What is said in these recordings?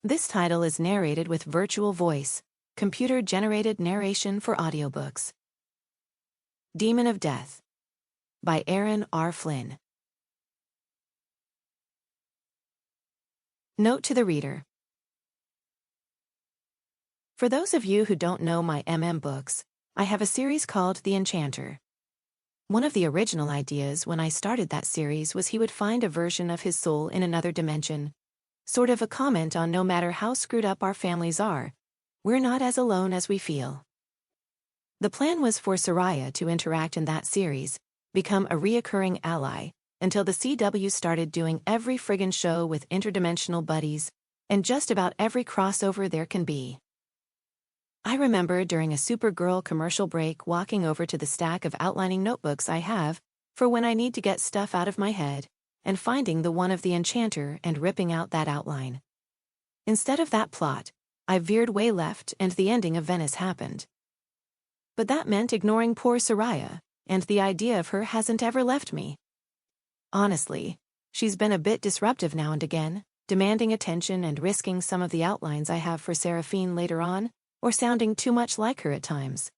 This title is narrated with virtual voice, computer-generated narration for audiobooks. Demon of Death by Erin R. Flynn. Note to the reader. For those of you who don't know my books, I have a series called The Enchanter. One of the original ideas when I started that series was he would find a version of his soul in another dimension, sort of a comment on no matter how screwed up our families are, we're not as alone as we feel. The plan was for Soraya to interact in that series, become a reoccurring ally, until the CW started doing every friggin' show with interdimensional buddies, and just about every crossover there can be. I remember during a Supergirl commercial break walking over to the stack of outlining notebooks I have for when I need to get stuff out of my head, and finding the one of the Enchanter and ripping out that outline. Instead of that plot, I veered way left and the ending of Venice happened. But that meant ignoring poor Soraya, and the idea of her hasn't ever left me. Honestly, she's been a bit disruptive now and again, demanding attention and risking some of the outlines I have for Seraphine later on, or sounding too much like her at times.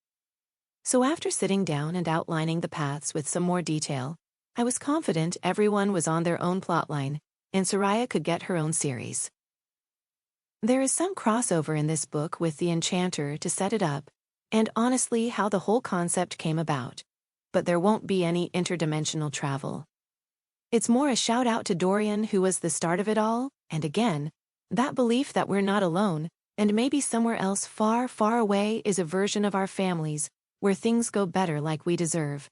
So after sitting down and outlining the paths with some more detail, I was confident everyone was on their own plotline, and Soraya could get her own series. There is some crossover in this book with the Enchanter to set it up, and honestly how the whole concept came about, but there won't be any interdimensional travel. It's more a shout-out to Dorian, who was the start of it all, and again, that belief that we're not alone, and maybe somewhere else far, far away is a version of our families, where things go better like we deserve.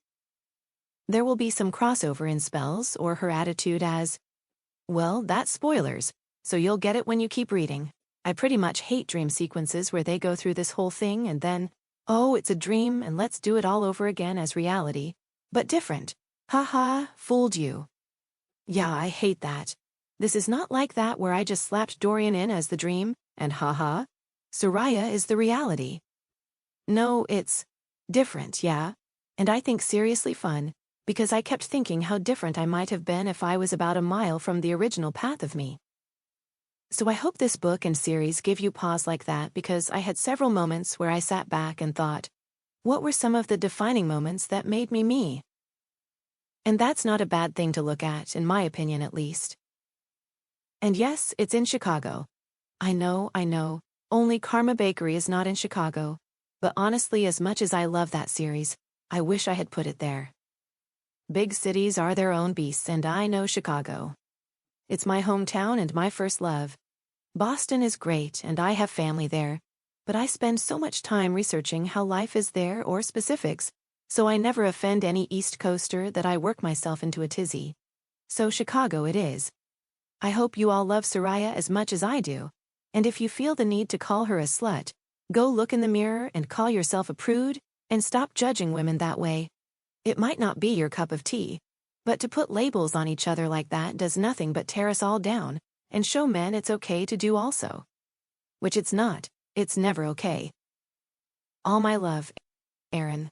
There will be some crossover in spells or her attitude as, well, that's spoilers, so you'll get it when you keep reading. I pretty much hate dream sequences where they go through this whole thing and then, oh, it's a dream and let's do it all over again as reality, but different. Haha, fooled you. Yeah, I hate that. This is not like that where I just slapped Dorian in as the dream, and haha, Soraya is the reality. No, it's different, yeah, and I think seriously fun, because I kept thinking how different I might have been if I was about a mile from the original path of me. So I hope this book and series give you pause like that, because I had several moments where I sat back and thought, what were some of the defining moments that made me me? And that's not a bad thing to look at, in my opinion at least. And yes, it's in Chicago. I know, only Karma Bakery is not in Chicago, but honestly, as much as I love that series, I wish I had put it there. Big cities are their own beasts, and I know Chicago. It's my hometown and my first love. Boston is great, and I have family there, but I spend so much time researching how life is there or specifics, so I never offend any East Coaster that I work myself into a tizzy. So Chicago it is. I hope you all love Soraya as much as I do, and if you feel the need to call her a slut, go look in the mirror and call yourself a prude, and stop judging women that way. It might not be your cup of tea, but to put labels on each other like that does nothing but tear us all down, and show men it's okay to do also. Which it's not, it's never okay. All my love, Erin.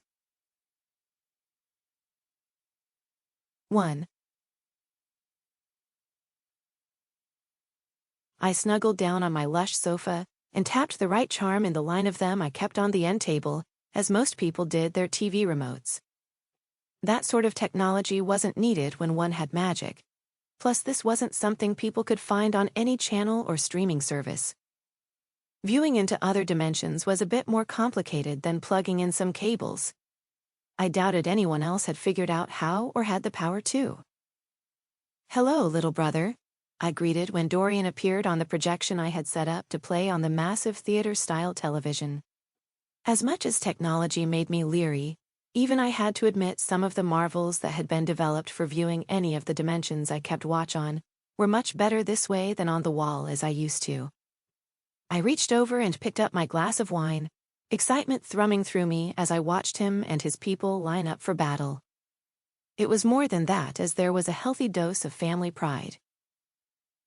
1. I snuggled down on my lush sofa, and tapped the right charm in the line of them I kept on the end table, as most people did their TV remotes. That sort of technology wasn't needed when one had magic. Plus, this wasn't something people could find on any channel or streaming service. Viewing into other dimensions was a bit more complicated than plugging in some cables. I doubted anyone else had figured out how or had the power to. Hello, little brother, I greeted when Dorian appeared on the projection I had set up to play on the massive theater-style television. As much as technology made me leery, even I had to admit some of the marvels that had been developed for viewing any of the dimensions I kept watch on were much better this way than on the wall as I used to. I reached over and picked up my glass of wine, excitement thrumming through me as I watched him and his people line up for battle. It was more than that, as there was a healthy dose of family pride.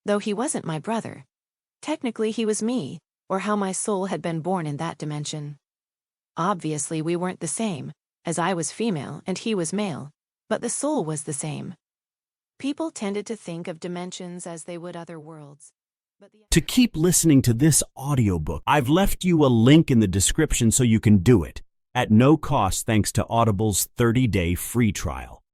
Though he wasn't my brother, technically he was me, or how my soul had been born in that dimension. Obviously we weren't the same, as I was female and he was male, but the soul was the same. People tended to think of dimensions as they would other worlds. To keep listening to this audiobook, I've left you a link in the description so you can do it, at no cost thanks to Audible's 30-day free trial.